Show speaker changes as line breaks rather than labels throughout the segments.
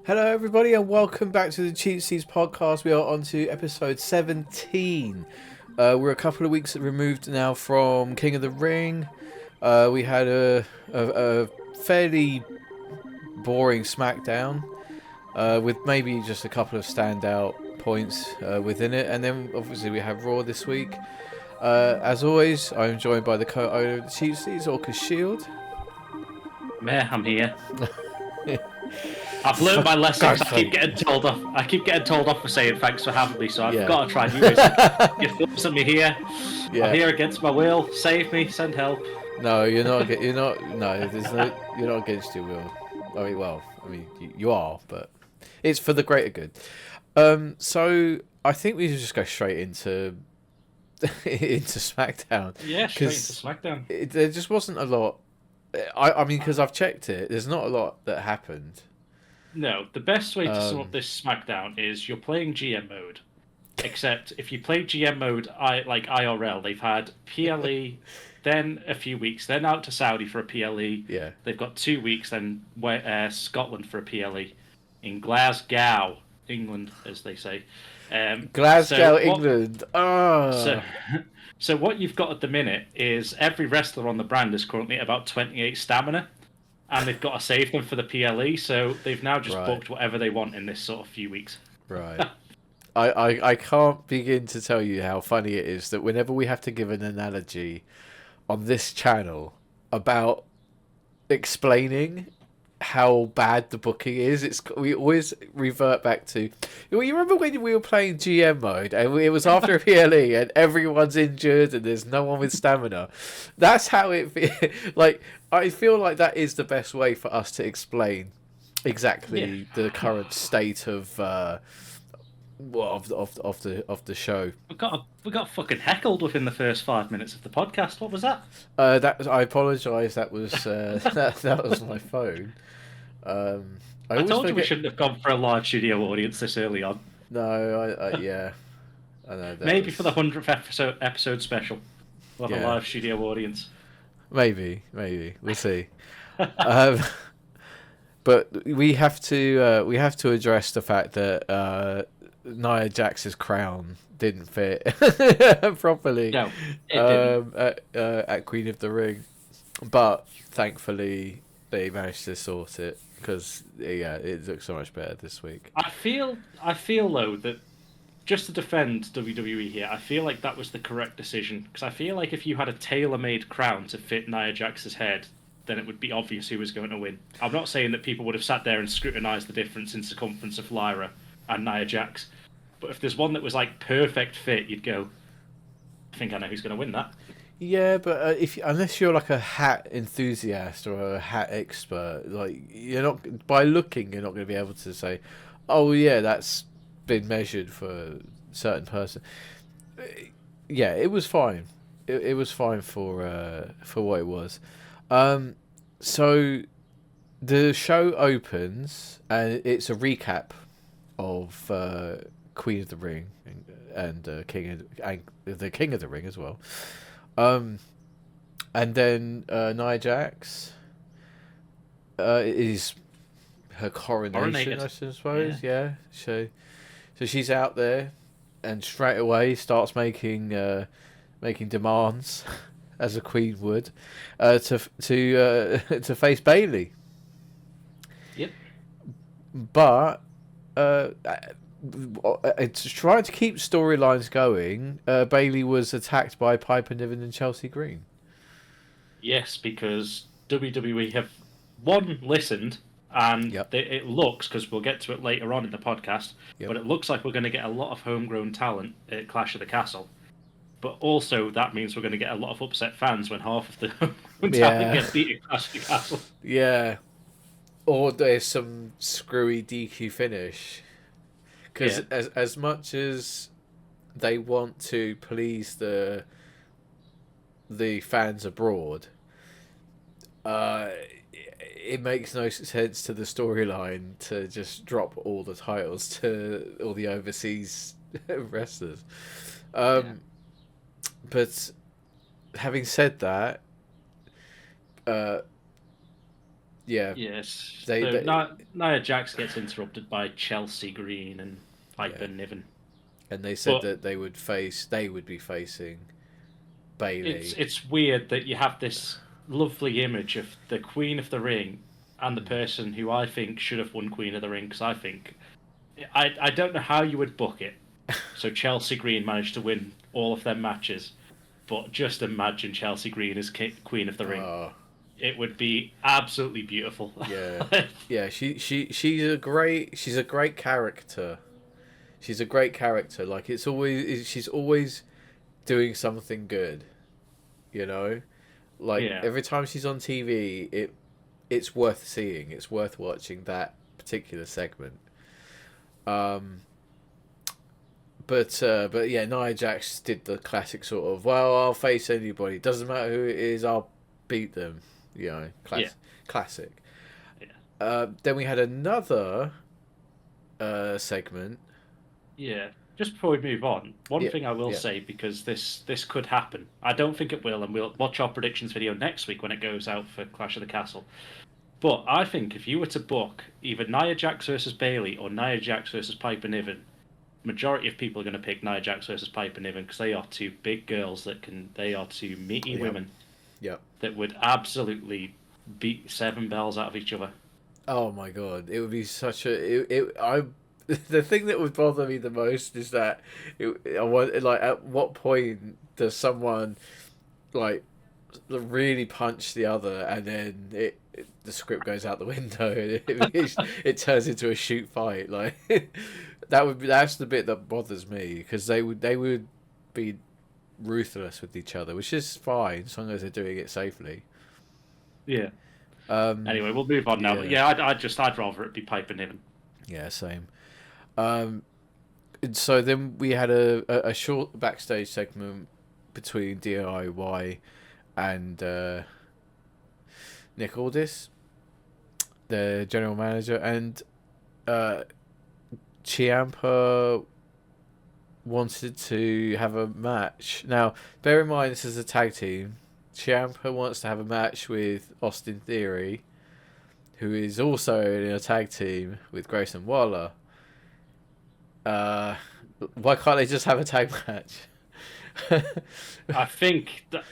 Hello, everybody, and welcome back to the Cheat Seats podcast. We are on to episode 17. We're a couple of weeks removed now from King of the Ring. We had a fairly boring SmackDown with maybe just a couple of standout points within it. And then, obviously, we have Raw this week. As always, I'm joined by the co-owner of the Cheat Seats, Orcus Shield.
Meh, I'm here. I've learned my lesson 'cause I keep getting told off. I keep getting told off for saying thanks for having me, so I've got to try new ways. You're forcing me here.
Yeah.
I'm here against my will. Save me. Send help.
No, you're not. You're not. No, there's no. You're not against your will. You are, but it's for the greater good. So I think we should just go straight into into SmackDown.
Yeah, straight into SmackDown.
There just wasn't a lot. I mean, because I've checked it, there's not a lot that happened.
No, the best way to sum up this SmackDown is you're playing GM mode. Except if you play GM mode, like IRL, they've had PLE, then a few weeks, then out to Saudi for a PLE.
Yeah.
They've got 2 weeks, then Scotland for a PLE in Glasgow, England, as they say.
Glasgow, England.
So what you've got at the minute is every wrestler on the brand is currently at about 28 stamina, and they've got to save them for the PLE. So they've now just booked whatever they want in this sort of few weeks.
Right. I can't begin to tell you how funny it is that whenever we have to give an analogy on this channel about explaining how bad the booking is, we always revert back to. You remember when we were playing GM mode and it was after a PLE and everyone's injured and there's no one with stamina? That's how it like. I feel like that is the best way for us to explain exactly the current state of. Of the show.
We got fucking heckled within the first 5 minutes of the podcast. What was that?
I apologise. That was that was my phone.
I told you we shouldn't have gone for a live studio audience this early on.
No, yeah, I know.
Maybe for the 100th episode special, we'll have a live studio audience.
Maybe we'll see. But we have to address the fact that Nia Jax's crown didn't fit properly.
No, it didn't.
At Queen of the Ring, but thankfully they managed to sort it because it looks so much better this week.
I feel though that just to defend WWE here, I feel like that was the correct decision because I feel like if you had a tailor-made crown to fit Nia Jax's head, then it would be obvious who was going to win. I'm not saying that people would have sat there and scrutinised the difference in circumference of Lyra and Nia Jax, but if there's one that was like perfect fit, you'd go, I think I know who's going to win that.
Yeah, but unless you're like a hat enthusiast or a hat expert, like you're not by looking, you're not going to be able to say, oh yeah, that's been measured for a certain person. Yeah, it was fine. It was fine for what it was. So the show opens and it's a recap of Queen of the Ring and the King of the Ring as well. And then Nia Jax is her coronation, I suppose. Yeah. So she's out there and straight away starts making demands as a queen would to face Bayley.
Yep.
But it's trying to keep storylines going. Bayley was attacked by Piper Niven and Chelsea Green.
Yes, because WWE have listened, and it looks, because we'll get to it later on in the podcast, but it looks like we're going to get a lot of homegrown talent at Clash of the Castle. But also that means we're going to get a lot of upset fans when half of the talent get beat at Clash of the Castle.
Yeah, or there's some screwy DQ finish. Because as much as they want to please the fans abroad, it makes no sense to the storyline to just drop all the titles to all the overseas wrestlers. But having said that, Yeah,
Yes.
they,
So
they
Nia Jax gets interrupted by Chelsea Green and
yeah,
Piper Niven.
and they said
But
that they would be facing Bailey.
it's weird that you have this lovely image of the Queen of the Ring and the
Mm.
person who I think should have won Queen of the Ring, because I don't know how you would book it. So Chelsea Green managed to win all of their matches, but just imagine Chelsea Green as Queen of the Ring.
Oh,
It would be absolutely beautiful.
yeah, yeah. She's a great character. She's a great character. Like she's always doing something good. You know, like
Yeah,
every time she's on TV, it's worth seeing. It's worth watching that particular segment. Um, but yeah, Nia Jax did the classic sort of, well, I'll face anybody. Doesn't matter who it is, I'll beat them. You know,
yeah,
classic.
yeah,
Then we had another segment.
yeah. Just before we move on, one
Yeah,
thing I will
yeah,
say, because this could happen. I don't think it will, and we'll watch our predictions video next week when it goes out for Clash of the Castle. But I think if you were to book either Nia Jax versus Bailey or Nia Jax versus Piper Niven, majority of people are going to pick Nia Jax versus Piper Niven because they are two big girls that can. They are two meaty
yeah,
women
yeah.
that would absolutely beat seven bells out of each other.
Oh my god, it would be such a I. The thing that would bother me the most is that I want, like, at what point does someone like really punch the other, and then the script goes out the window and it turns into a shoot fight. Like that's the bit that bothers me, because they would be ruthless with each other, which is fine as long as they're doing it safely.
Yeah.
Um,
Anyway, we'll move on now. But
yeah,
yeah, I'd rather it be Piper Niven.
yeah, same. Um, and so then we had a short backstage segment between DIY and Nick Aldis, the general manager, and uh, Ciampa wanted to have a match. Now, bear in mind this is a tag team. Ciampa wants to have a match with Austin Theory, who is also in a tag team with Grayson Waller. Uh, why can't they just have a tag match?
I think that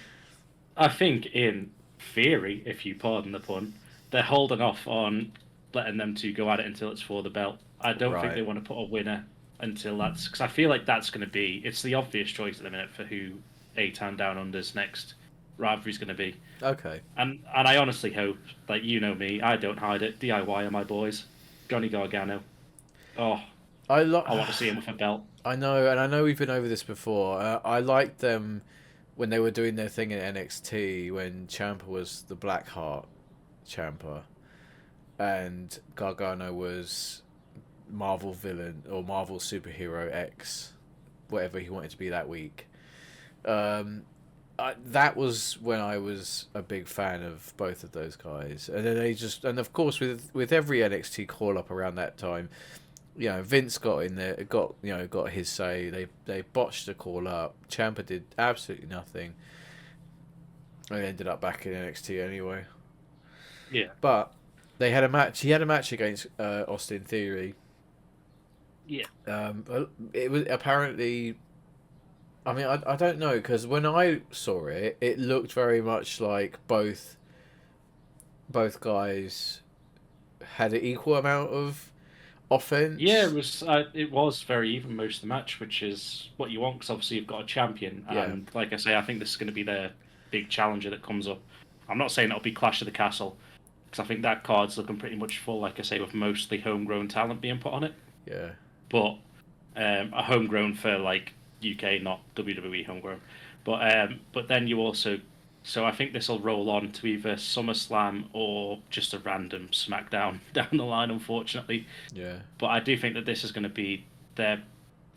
I think in theory, if you pardon the pun, they're holding off on letting them two go at it until it's for the belt. I don't think they
Right.
want to put a winner until that's, because I feel like that's going to be, it's the obvious choice at the minute for who A-Town Down Under's next rivalry's going to be.
Okay.
And I honestly hope, like, you know me, I don't hide it. DIY are my boys. Johnny Gargano. Oh,
I
I want to see him with a belt.
I know, and I know we've been over this before. I liked them when they were doing their thing in NXT when Ciampa was the Blackheart Ciampa, and Gargano was Marvel villain or Marvel superhero X, whatever he wanted to be that week. Um, that was when I was a big fan of both of those guys, and then and of course with every NXT call up around that time, you know, Vince got in there, got his say. They botched the call up. Ciampa did absolutely nothing. They ended up back in NXT anyway.
Yeah.
But they had a match. He had a match against Austin Theory.
Yeah.
It was apparently. I mean, I don't know, because when I saw it, it looked very much like both guys had an equal amount of
Yeah,
offense.
it was very even most of the match, which is what you want because obviously you've got a champion,
Yeah,
and like I say, I think this is going to be their big challenger that comes up. I'm not saying it'll be Clash of the Castle because I think that card's looking pretty much full, like I say, with mostly homegrown talent being put on it,
yeah,
but a homegrown for like UK, not WWE homegrown. But then you also, so I think this will roll on to either SummerSlam or just a random SmackDown down the line, unfortunately.
yeah,
But I do think that this is going to be their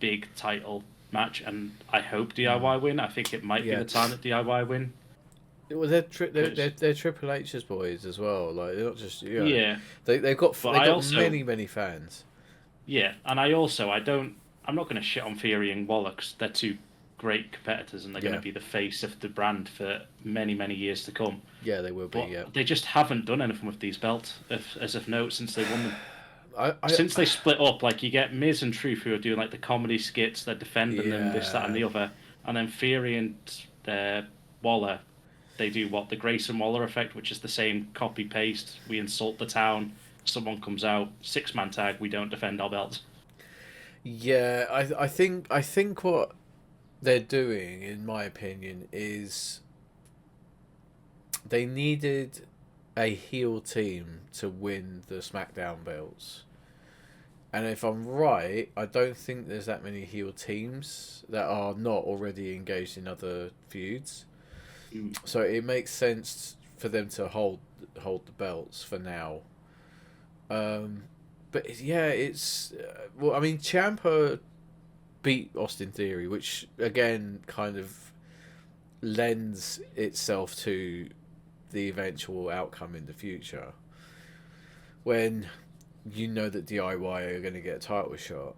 big title match, and I hope DIY win. I think it might be
yeah.
the time that DIY win.
Well,
Cause,
they're Triple H's boys as well. Like, they're not just,
yeah, but
they
I
got
also,
many fans.
yeah, and I'm not going to shit on Fury and Waller 'cause they're two great competitors, and they're
Yeah.
going to be the face of the brand for many, many years to come.
Yeah, they will be.
But
Yeah.
they just haven't done anything with these belts, as of note, since they won them.
I
Since they split up, like you get Miz and Truth who are doing like the comedy skits, they're defending them, this, that, and
Yeah.
the other, and then Theory and Waller, they do what the Grayson Waller effect, which is the same copy paste. We insult the town, someone comes out, 6-man tag, we don't defend our belts.
Yeah, I think what they're doing, in my opinion, is they needed a heel team to win the SmackDown belts. And if I'm right, I don't think there's that many heel teams that are not already engaged in other feuds. So it makes sense for them to hold the belts for now. But yeah, it's well, I mean, Ciampa beat Austin Theory, which again kind of lends itself to the eventual outcome in the future when you know that DIY are going to get a title shot.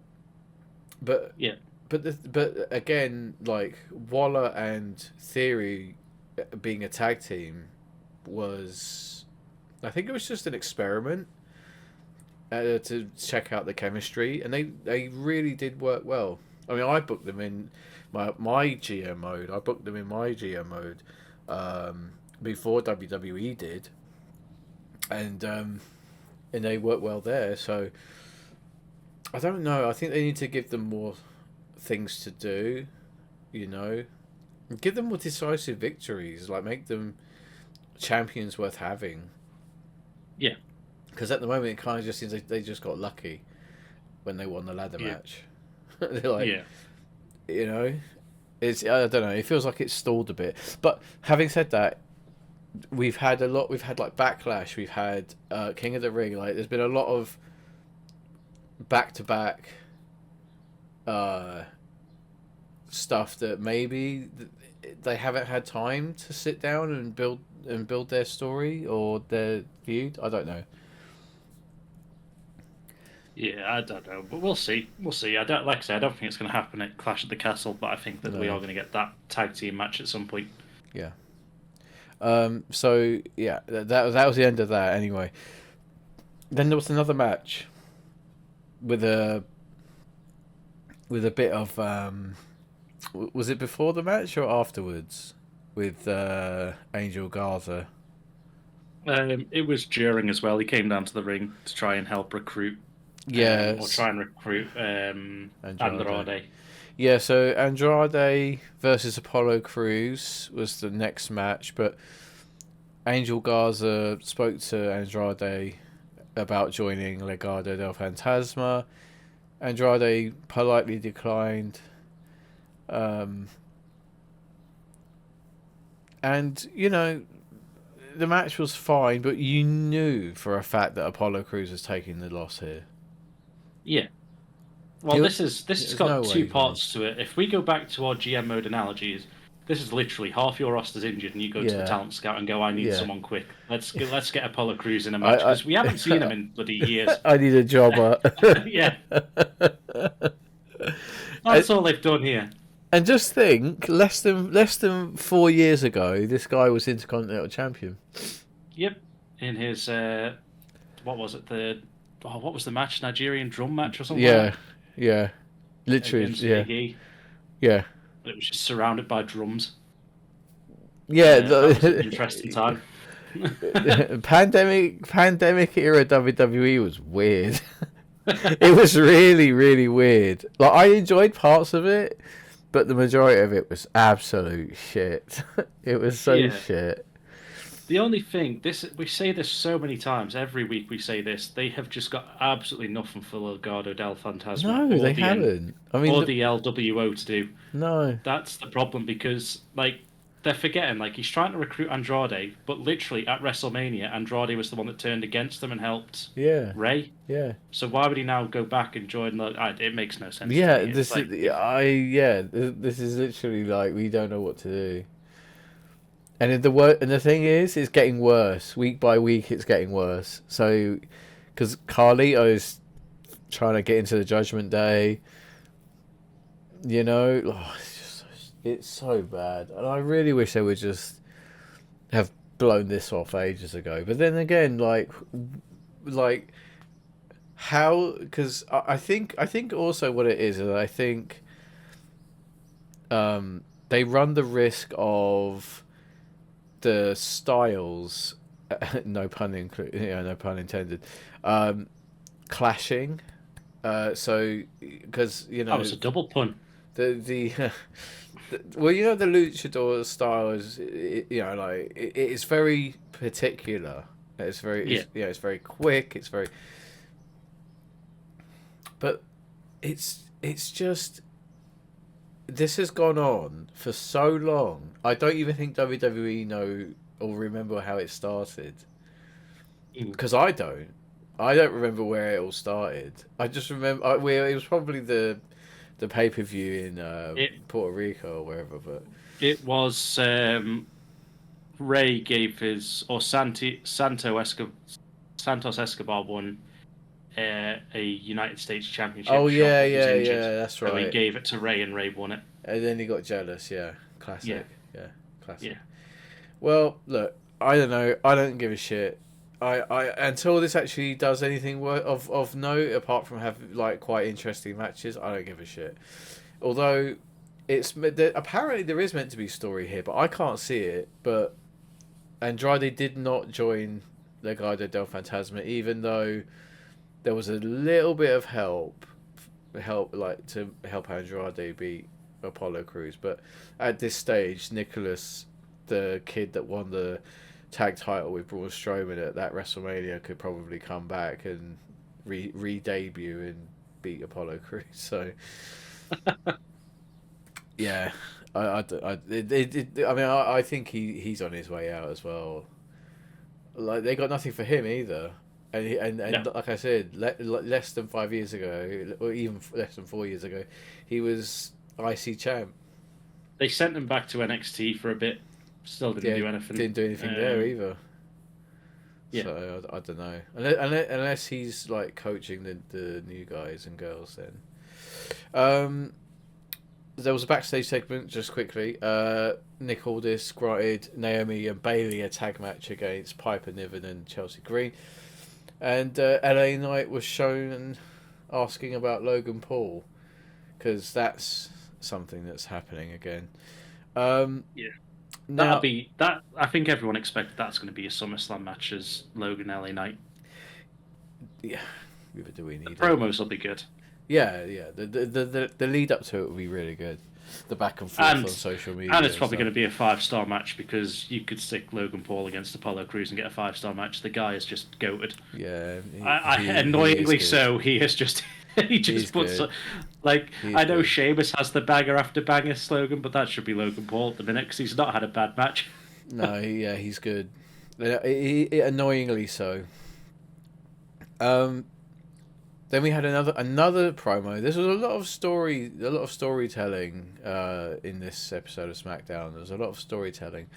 But
Yeah.
but again, like Waller and Theory being a tag team was, I think it was just an experiment to check out the chemistry, and they really did work well. I mean, I booked them in my GM mode. I booked them in my GM mode before WWE did, and they worked well there. So I don't know. I think they need to give them more things to do. You know, give them more decisive victories. Like make them champions worth having.
Yeah.
Because at the moment it kind of just seems like they just got lucky when they won the ladder match. They're like,
Yeah.
you know, it's, I don't know. It feels like it's stalled a bit. But having said that, we've had a lot. We've had like Backlash. We've had King of the Ring. Like, there's been a lot of back-to-back stuff that maybe they haven't had time to sit down and build their story or their feud. I don't know.
Yeah, I don't know, but we'll see. We'll see. I don't, like I said, I don't think it's going to happen at Clash at the Castle, but I think that we are going to get that tag team match at some point.
Yeah. So yeah, that was the end of that. Anyway, then there was another match with a bit of was it before the match or afterwards with Angel Garza?
It was during as well. He came down to the ring to try and help recruit.
Yeah,
or try and recruit Andrade.
Yeah, so Andrade versus Apollo Crews was the next match, but Angel Garza spoke to Andrade about joining Legado del Fantasma. Andrade politely declined. And, you know, the match was fine, but you knew for a fact that Apollo Crews was taking the loss here.
Yeah. Well, this has got
no
two
way,
parts to it. If we go back to our GM mode analogies, this is literally half your roster's injured, and you go to the talent scout and go, "I need someone quick. Let's get Apollo Crews in a match because we haven't seen him in bloody years."
I need a jobber.
Yeah. That's all they've done here.
And just think, less than 4 years ago, this guy was Intercontinental Champion.
Yep. In his what was it? What was the match? Nigerian drum match or something?
Yeah, yeah. Literally,
against
yeah.
Iggy.
Yeah.
It was just surrounded by drums.
Yeah,
that was an interesting time.
pandemic era WWE was weird. It was really, really weird. Like, I enjoyed parts of it, but the majority of it was absolute shit. It was so shit.
The only thing, we say this so many times, every week we say this, they have just got absolutely nothing for Legado del Fantasma.
No, they haven't. I mean,
or the LWO to do.
No.
That's the problem because, like, they're forgetting, like, he's trying to recruit Andrade, but literally at WrestleMania, Andrade was the one that turned against them and helped Ray.
Yeah.
So why would he now go back and join it makes no sense.
Yeah,
to me.
this is literally like, we don't know what to do. And the thing is, it's getting worse. Week by week, it's getting worse. So, because Carlito's trying to get into the Judgment Day, you know, It's so bad, and I really wish they would just have blown this off ages ago. But then again, like how? Because I think also what it is I think they run the risk of the styles, no pun no pun intended, clashing. So because
That was a double pun.
the well, the luchador style is, like it is very particular. It's very,
Yeah.
it's very quick. It's very, but it's just this has gone on for so long. I don't even think WWE know or remember how it started,
Mm.
because I don't. I don't remember where it all started. I just remember it was probably the pay per view in
It
Puerto Rico or wherever. But
it was Ray gave his or Santos Escobar won a United States Championship
oh
shot
yeah,
but was
yeah,
injured.
yeah, that's
So he
right.
gave it to Ray and Ray won it.
And then he got jealous. Yeah,
Yeah.
classic. Yeah, classic.
Yeah.
Well, look, I don't know. I don't give a shit. I until this actually does anything of note apart from have like quite interesting matches. I don't give a shit. Although apparently there is meant to be story here, but I can't see it. But Andrade did not join Legado del Fantasma, even though there was a little bit of help like to help Andrade beat Apollo Crews. But at this stage, Nicholas, the kid that won the tag title with Braun Strowman at that WrestleMania, could probably come back and re-debut and beat Apollo Crews. So yeah, I think he's on his way out as well. Like they got nothing for him either, and
No.
like I said, less than 5 years ago, or even less than 4 years ago, he was IC champ.
They sent him back to NXT for a bit. Still didn't
Yeah,
do anything.
didn't do anything there either.
Yeah.
So I don't know, unless he's like coaching the new guys and girls. Then there was a backstage segment just quickly. Nick Aldis granted Naomi and Bailey a tag match against Piper Niven and Chelsea Green, and LA Knight was shown asking about Logan Paul, because that's something that's happening again.
Yeah.
Now,
That. I think everyone expected that's going to be a SummerSlam match as Logan LA Knight.
yeah, either do we need it?
Promos will be good.
Yeah, yeah. The lead up to it will be really good. The back and forth on social media.
And it's probably going to be a 5-star match because you could stick Logan Paul against Apollo Crews and get a 5-star match. The guy is just goated.
Yeah.
Annoyingly so, he is just he just puts like I know
good.
Sheamus has the banger after banger slogan, but that should be Logan Paul at the minute because he's not had a bad match.
No, yeah, he's good. Annoyingly so. Then we had another promo. There was a lot of storytelling in this episode of SmackDown. There was a lot of storytelling.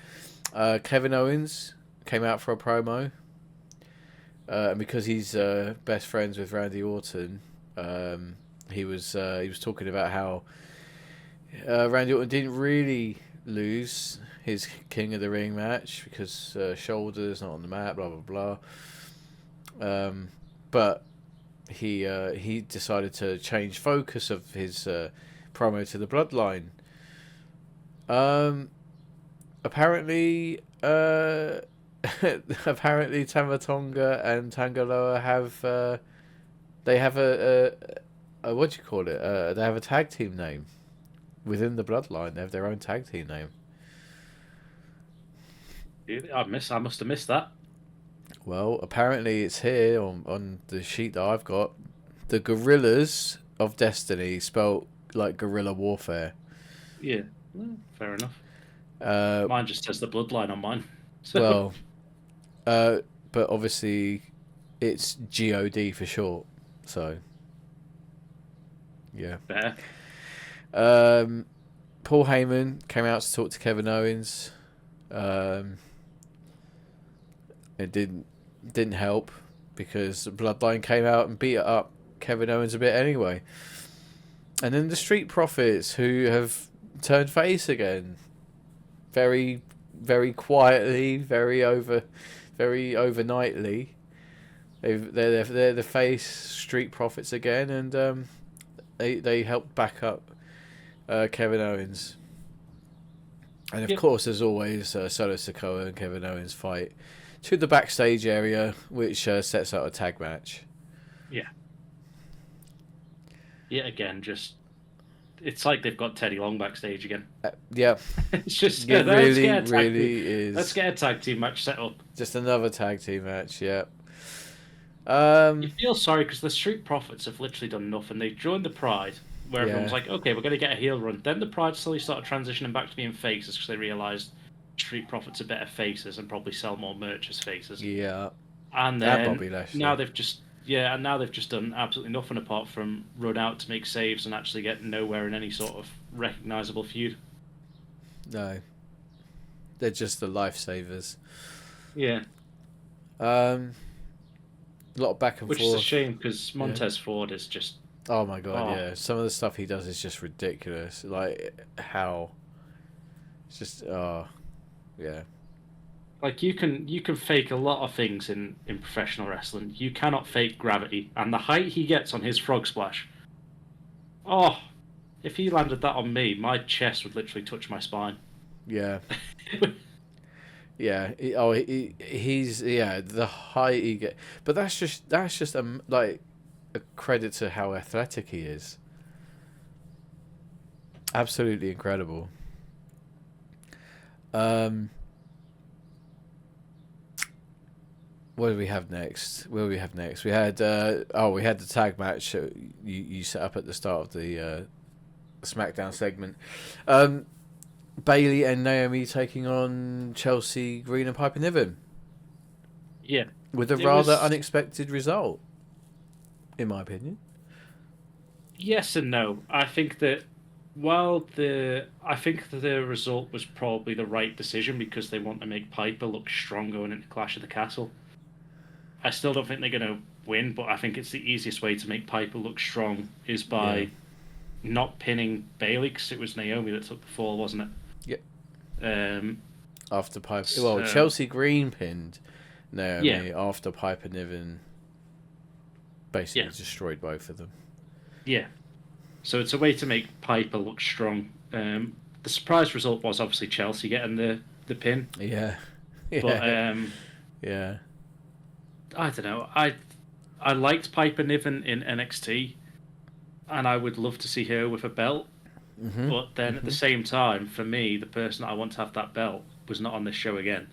Kevin Owens came out for a promo, and because he's best friends with Randy Orton, he was talking about how Randy Orton didn't really lose his King of the Ring match because shoulders not on the map, blah blah blah. But he decided to change focus of his promo to the Bloodline. Apparently, apparently Tama Tonga and Tangaloa have they have a what do you call it? They have a tag team name within the Bloodline. They have their own tag team name.
I must have missed that.
Well, apparently it's here on the sheet that I've got. The Guerrillas of Destiny, spelt like guerrilla warfare.
Yeah, well, fair enough.
Uh,
Mine just says the Bloodline on mine. So.
Well, but obviously it's GOD for short. So, yeah.
Fair.
Paul Heyman came out to talk to Kevin Owens. It didn't help because Bloodline came out and beat up Kevin Owens a bit anyway. And then the Street Profits, who have turned face again. Very, very quietly, very overnightly. They're the face Street Profits again, and they helped back up Kevin Owens. And of
Yep.
course, as always, Solo Sikoa and Kevin Owens fight to the backstage area, which sets out a tag match.
Yeah. Yet again, just it's like they've got Teddy Long backstage again.
Yeah,
It's just
it
let's
really,
get a tag
really
team.
is.
Let's get a tag team match set up.
Just another tag team match. Yeah.
You feel sorry because the Street Profits have literally done nothing. They joined the Pride, where everyone's
Yeah.
like, okay, we're going to get a heel run. Then the Pride slowly started transitioning back to being faces because they realised Street Profits are better faces and probably sell more merch as faces.
Yeah.
And
And
then
Bobby Lashley.
now they've just done absolutely nothing apart from run out to make saves and actually get nowhere in any sort of recognisable feud.
No. They're just the lifesavers.
Yeah,
A lot of back and
which
forth.
is a shame because Montez Ford is just
Oh my god,
Oh.
yeah. Some of the stuff he does is just ridiculous. Like how it's just yeah.
like you can fake a lot of things in professional wrestling. You cannot fake gravity, and the height he gets on his frog splash. Oh, if he landed that on me, my chest would literally touch my spine.
Yeah. Yeah. He's the height he get, but that's just like a credit to how athletic he is. Absolutely incredible. What do we have next? What do we have next? We had we had the tag match you set up at the start of the SmackDown segment. Bailey and Naomi taking on Chelsea Green and Piper Niven
Yeah,
with a
It
rather
was-
unexpected result, in my opinion.
yes and no. I think that I think that the result was probably the right decision because they want to make Piper look strong going into Clash of the Castle. I still don't think they're going to win, but I think it's the easiest way to make Piper look strong is by not pinning Bailey because it was Naomi that took the fall, wasn't it?
Yep. After Piper,
So-
Chelsea Green pinned Naomi
Yeah.
after Piper Niven basically destroyed both of them.
Yeah. So it's a way to make Piper look strong. The surprise result was obviously Chelsea getting the pin,
Yeah.
but
Yeah.
I don't know. I liked Piper Niven in NXT, and I would love to see her with a belt.
Mm-hmm.
But then at the same time, for me, the person that I want to have that belt was not on this show again.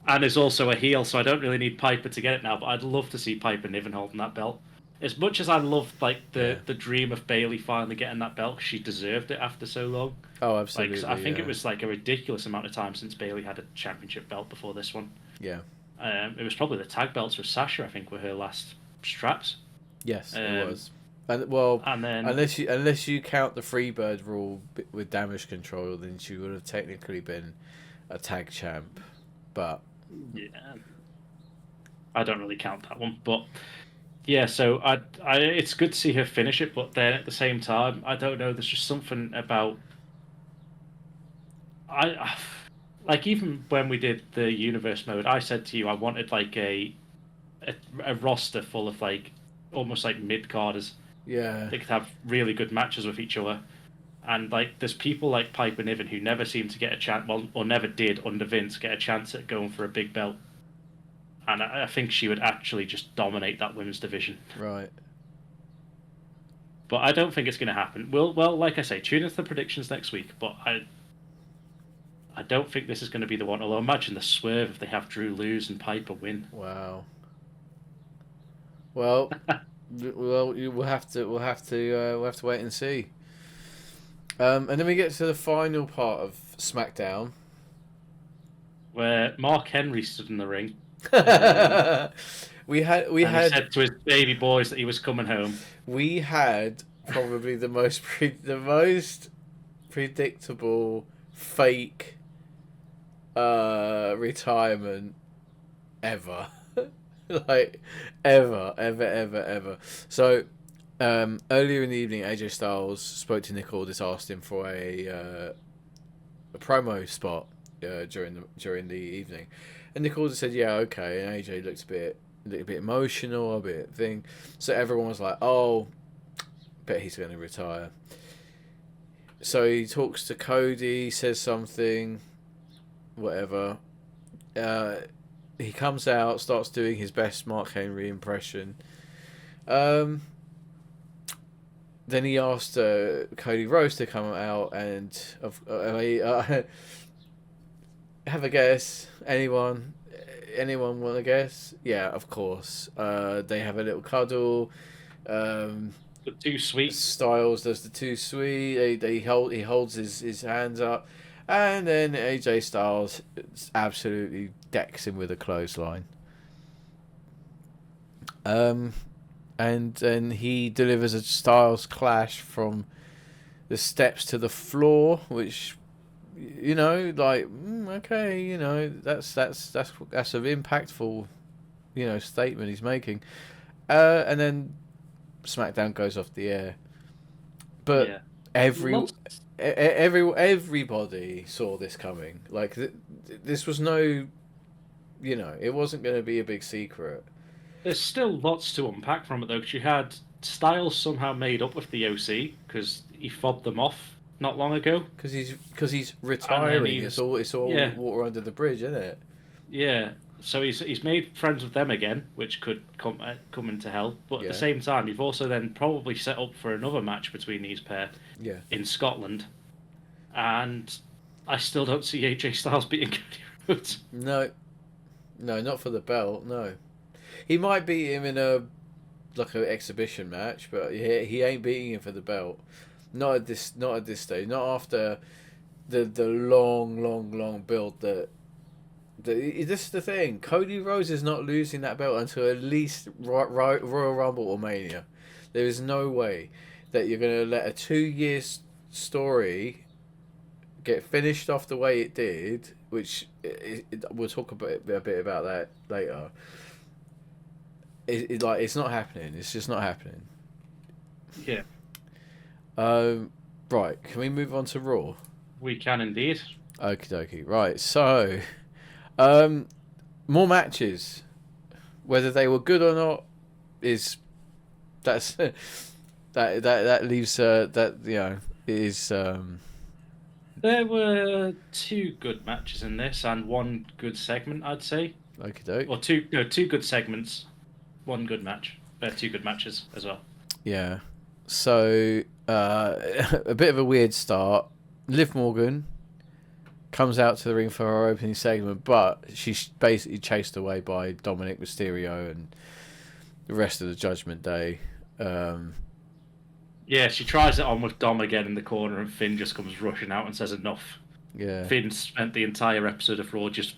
And is also a heel, so I don't really need Piper to get it now. But I'd love to see Piper Niven holding that belt. As much as I loved the dream of Bailey finally getting that belt, 'cause she deserved it after so long.
Oh, absolutely.
I think it was like a ridiculous amount of time since Bailey had a championship belt before this one.
Yeah.
It was probably the tag belts with Sasha, I think, were her last straps.
Yes, it
Um,
was. And
And then
unless you count the Freebird rule with damage control, then she would have technically been a tag champ. But
yeah, I don't really count that one, but yeah. So I it's good to see her finish it, but then at the same time, I don't know. There's just something about like even when we did the universe mode, I said to you I wanted like a roster full of like almost like mid carders.
yeah,
They could have really good matches with each other. And like, there's people like Piper Niven who never seem to get a chance, well, or never did under Vince get a chance at going for a big belt. And I think she would actually just dominate that women's division.
right.
But I don't think it's going to happen. Well, like I say, tune into the predictions next week. But I don't think this is going to be the one. Although imagine the swerve if they have Drew lose and Piper win.
Wow. Well, we'll have to wait and see. And then we get to the final part of SmackDown.
Where Mark Henry stood in the ring.
we had
He said to his baby boys that he was coming home.
We had probably the most predictable fake retirement ever. Like ever. So Earlier in the evening, AJ Styles spoke to Nick Aldis, asked him for a promo spot during the evening, and Nick Aldis said, "Yeah, okay." And AJ looked a bit emotional, a bit thing. So everyone was like, "Oh, bet he's going to retire." So he talks to Cody, says something, whatever. He comes out, starts doing his best Mark Henry impression. Um, then he asked Cody Rhodes to come out and have a guess. Anyone want to guess? Yeah, of course. They have a little cuddle.
The too sweet.
Styles does the too sweet. He holds his hands up, and then AJ Styles absolutely decks him with a clothesline. And then he delivers a Styles clash from the steps to the floor, which, like, okay, that's an impactful, statement he's making. And then SmackDown goes off the air, but
Yeah.
everybody saw this coming. Like, this was no, it wasn't going to be a big secret.
There's still lots to unpack from it though, because you had Styles somehow made up with the OC because he fobbed them off not long ago.
Because he's retiring. It's all
yeah.
water under the bridge, isn't it?
Yeah. So he's made friends with them again, which could come into help. But at the same time, you've also then probably set up for another match between these pair.
Yeah.
In Scotland, and I still don't see AJ Styles beating Cody Rhodes.
No, not for the belt. No, he might beat him in an exhibition match, but he ain't beating him for the belt. Not at this stage. Not after the long build that. This is the thing. Cody Rhodes is not losing that belt until at least Royal Rumble or Mania. There is no way that you're going to let a 2 year story get finished off the way it did, which we'll talk a bit about that later. It's not happening. It's just not happening.
Yeah.
Right. Can we move on to Raw? We
can indeed.
Okie dokie. Right. So, more matches. Whether they were good or not that leaves is.
There were 2 good matches in this and 1 good segment, I'd say.
Okie doke.
Or 2 good segments, 1 good match. 2 good matches as well.
Yeah. So, a bit of a weird start. Liv Morgan comes out to the ring for her opening segment, but she's basically chased away by Dominic Mysterio and the rest of the Judgment Day.
Yeah, she tries it on with Dom again in the corner, and Finn just comes rushing out and says enough.
Yeah.
Finn spent the entire episode of Raw just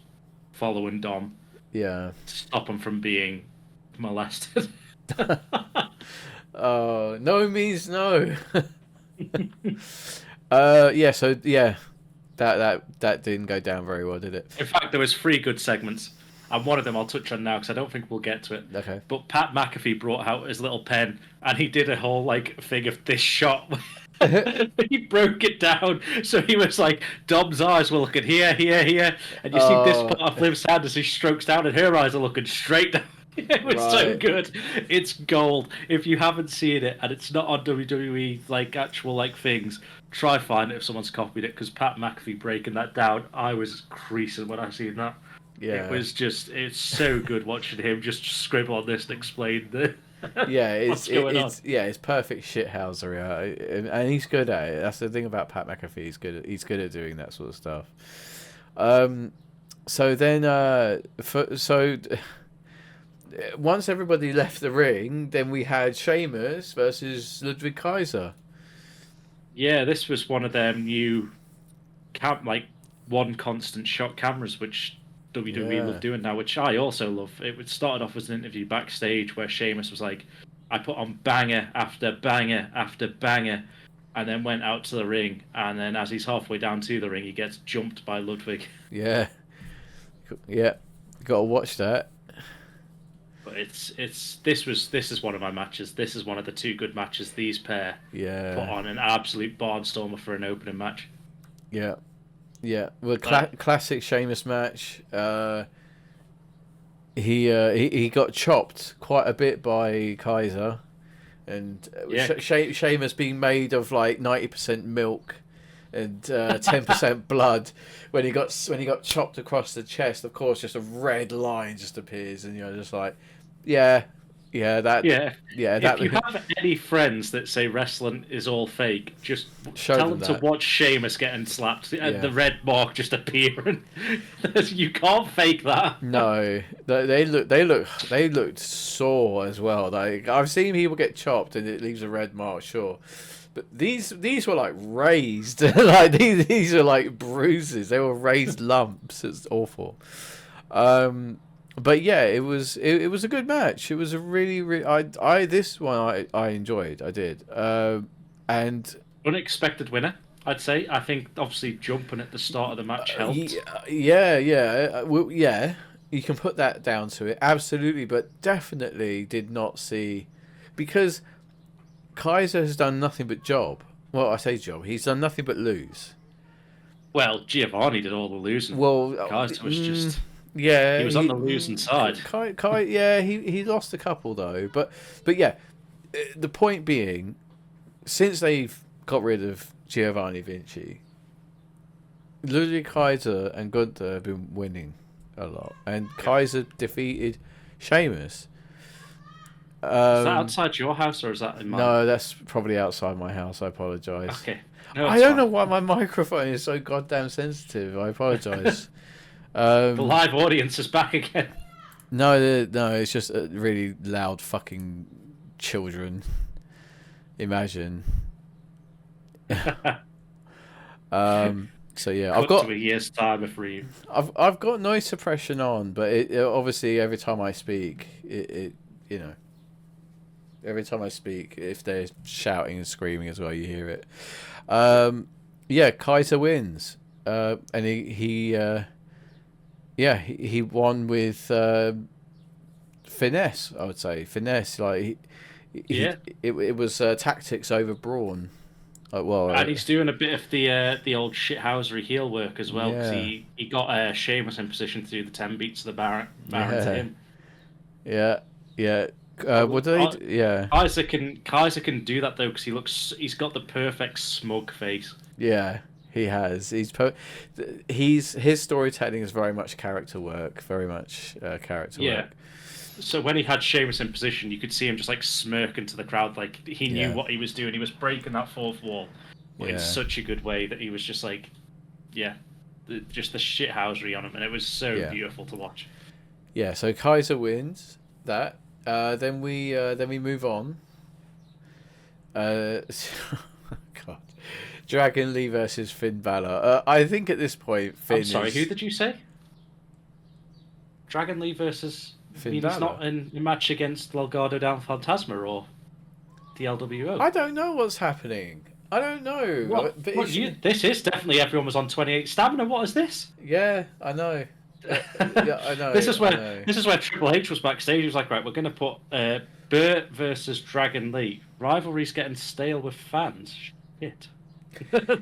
following Dom.
Yeah.
To stop him from being molested.
No means no. That didn't go down very well, did it?
In fact, there was 3 good segments, and one of them I'll touch on now because I don't think we'll get to it.
Okay.
But Pat McAfee brought out his little pen, and he did a whole thing of this shot. He broke it down, so he was like, Dom's eyes were looking here, and you see this part of Liv's hand as he strokes down, and her eyes are looking straight down. It was so good. It's gold. If you haven't seen it and it's not on WWE actual things, try find it if someone's copied it, because Pat McAfee breaking that down, I was creasing when I seen that. Yeah. It's so good watching him just scribble on this and explain what's going on.
It's perfect shithousery, and he's good at it. That's the thing about Pat McAfee. He's good at doing that sort of stuff. So then, once everybody left the ring, then we had Sheamus versus Ludwig Kaiser.
Yeah, this was one of them new one constant shot cameras, which WWE love doing now, which I also love. It started off as an interview backstage where Sheamus was like, I put on banger after banger after banger, and then went out to the ring, and then as he's halfway down to the ring, he gets jumped by Ludwig.
Yeah. Gotta watch that.
But this is one of my matches. This is one of the two good matches these pair
Yeah.
put on, an absolute barnstormer for an opening match.
Yeah. Yeah. Well, classic Sheamus match. He got chopped quite a bit by Kaiser, and Sheamus being made of like 90% milk and 10% blood. When he got chopped across the chest, of course, just a red line just appears, and you're just like, that.
If you have any friends that say wrestling is all fake, just tell them to watch Sheamus getting slapped and the red mark just appearing. You can't fake that.
No, they looked sore as well. Like, I've seen people get chopped and it leaves a red mark, sure, but these were like raised. Like these are like bruises. They were raised lumps. It's awful. But yeah, it was a good match. It was a really this one I enjoyed. I did. And
unexpected winner, I'd say. I think obviously jumping at the start of the match helped.
Yeah. You can put that down to it, absolutely, but definitely did not see, because Kaiser has done nothing but job. Well, I say job. He's done nothing but lose.
Well, Giovanni did all the losing.
Well,
Kaiser was just.
Yeah,
he was on the losing side.
He lost a couple though, but yeah, the point being, since they've got rid of Giovanni Vinci, Ludwig Kaiser and Gunther have been winning a lot, and Kaiser defeated Sheamus.
Is that outside your house or is that in mine?
No, that's probably outside my house. I apologise.
Okay. No,
I don't know why my microphone is so goddamn sensitive. I apologise.
The live audience is back again.
No, it's just really loud fucking children. Imagine. So yeah, I've got
to a year's time for you.
I've got noise suppression on, but it obviously every time I speak, it every time I speak, if they're shouting and screaming as well, you hear it. Yeah, Kaiser wins, and he won with finesse. I would say finesse. Like it was tactics over brawn.
And he's doing a bit of the old shithousery heel work as well, because he got Sheamus in position to do the 10 beats of the Baron to him.
Yeah. What do they? Yeah.
Kaiser can do that though, because he's got the perfect smug face.
Yeah. He has. His storytelling is very much character work. Very much character work.
So when he had Sheamus in position, you could see him just like smirking to the crowd, like he knew what he was doing. He was breaking that fourth wall in such a good way that he was just like, just the shithousery on him, and it was so beautiful to watch.
Yeah. So Kaiser wins that. Then we move on. God. Dragon Lee versus Finn Balor. I think at this point, Finn.
I'm sorry, who did you say? Dragon Lee versus Finn Balor. He's not in a match against Legado del Fantasma or the LWO.
I don't know what's happening. I don't know.
This is definitely everyone was on 28 stamina. What is this?
Yeah, I know. I know.
This is where Triple H was backstage. He was like, right, we're going to put Burt versus Dragon Lee. Rivalry's getting stale with fans. Shit.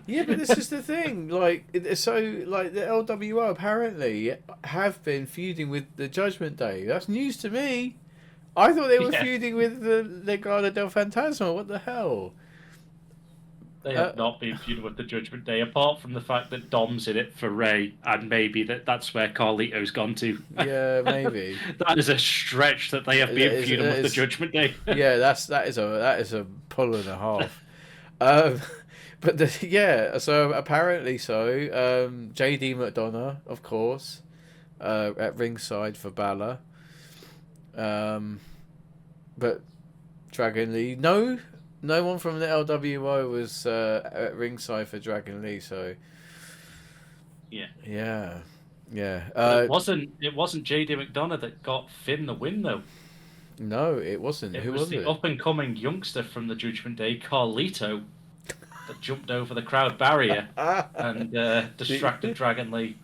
Yeah, but this is the thing. Like, the LWO apparently have been feuding with the Judgment Day. That's news to me. I thought they were feuding with the Legado del Fantasma. What the hell?
They have not been feuding with the Judgment Day, apart from the fact that Dom's in it for Ray, and maybe that's where Carlito's gone to.
Yeah, maybe.
That is a stretch that they have been feuding with the Judgment Day.
Yeah, that is a pull and a half. So apparently so. JD McDonough, of course, at ringside for Balor. But Dragon Lee, no one from the LWO was at ringside for Dragon Lee. So yeah.
It wasn't JD McDonough that got Finn the win though.
No, it wasn't. Who was it?
The up and coming youngster from the Judgment Day, Carlito, that jumped over the crowd barrier and distracted Dragon Lee.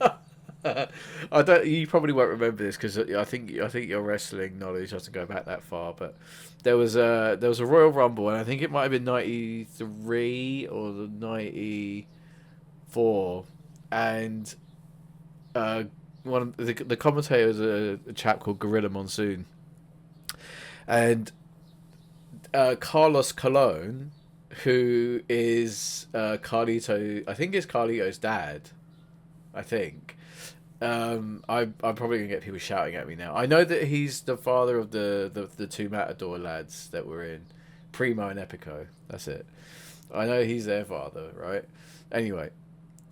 I don't. You probably won't remember this because I think your wrestling knowledge doesn't go back that far. But there was a Royal Rumble, and I think it might have been '93 or the '94, and one of the commentator was a chap called Gorilla Monsoon, and Carlos Colon, who is Carlito. I think it's Carlito's dad. I think. I'm probably gonna get people shouting at me now. I know that he's the father of the two Matador lads that were in Primo and Epico. That's it. I know he's their father, right? Anyway,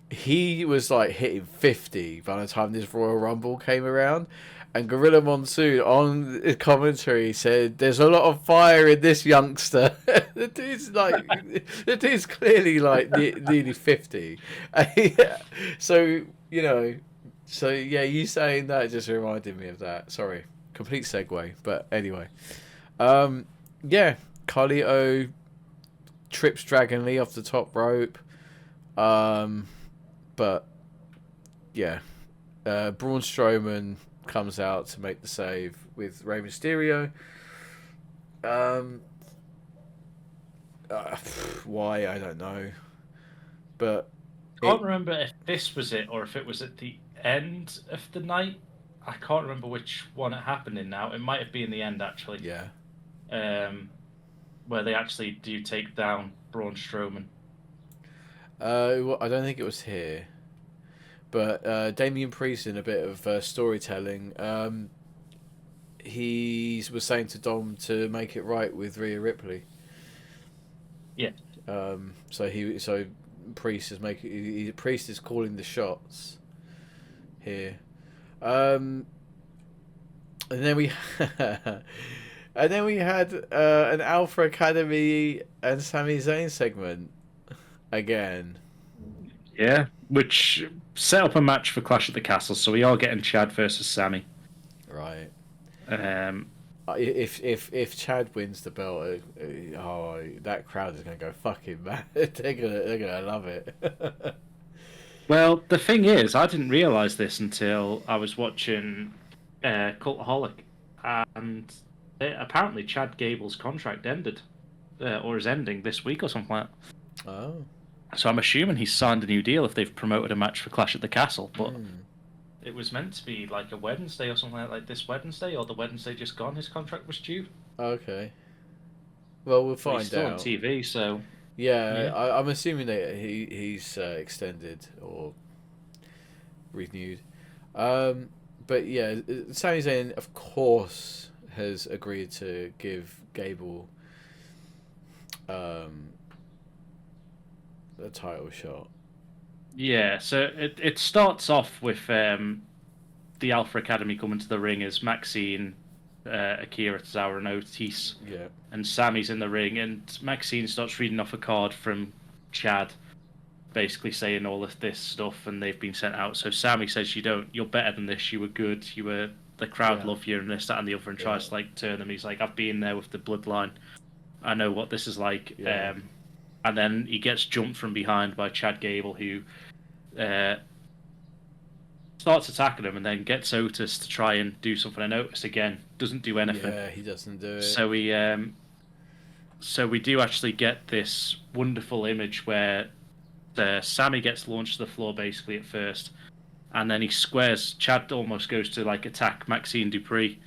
he was like hitting 50 by the time this Royal Rumble came around, and Gorilla Monsoon on the commentary said, "There's a lot of fire in this youngster." The dude's clearly like nearly 50. So you know. So yeah, you saying that just reminded me of that. Sorry, complete segue. But anyway, yeah, Carlito trips Dragon Lee off the top rope. But yeah, Braun Strowman comes out to make the save with Rey Mysterio. Why I don't know, but
I can't remember if this was it or if it was at the end of the night. I can't remember which one it happened in now. It might have been the end actually.
Yeah.
Where they actually do take down Braun Strowman.
Well, I don't think it was here, but Damian Priest in a bit of storytelling. He was saying to Dom to make it right with Rhea Ripley.
Yeah.
So Priest Priest is calling the shots here, and then we had an Alpha Academy and Sami Zayn segment again.
Yeah, which set up a match for Clash at the Castle. So we are getting Chad versus Sami.
Right.
Um,
If Chad wins the belt, that crowd is gonna go fucking mad. They're gonna love it.
well, the thing is, I didn't realize this until I was watching Cultaholic, and apparently Chad Gable's contract ended, or is ending this week or something like that.
Oh.
So I'm assuming he's signed a new deal if they've promoted a match for Clash at the Castle, but. It was meant to be like a Wednesday or something like this Wednesday, or the Wednesday just gone. His contract was due.
Okay. Well, we'll find
He's still
out.
on TV, so
yeah. I'm assuming that he's extended or renewed. But yeah, Sami Zayn, of course, has agreed to give Gable a title shot.
Yeah, so it starts off with the Alpha Academy coming to the ring as Maxine, Akira Tozawa, and Otis.
Yeah.
And Sammy's in the ring, and Maxine starts reading off a card from Chad, basically saying all of this stuff, and they've been sent out. So Sammy says, you're better than this, you were good, the crowd love you, and this, that, and the other, and tries to like turn them. He's like, I've been there with the bloodline. I know what this is like.
Yeah.
And then he gets jumped from behind by Chad Gable, who starts attacking him and then gets Otis to try and do something. And Otis, again, doesn't do anything.
Yeah, he doesn't do it.
So we do actually get this wonderful image where Sammy gets launched to the floor basically at first. And then he squares. Chad almost goes to like attack Maxine Dupree.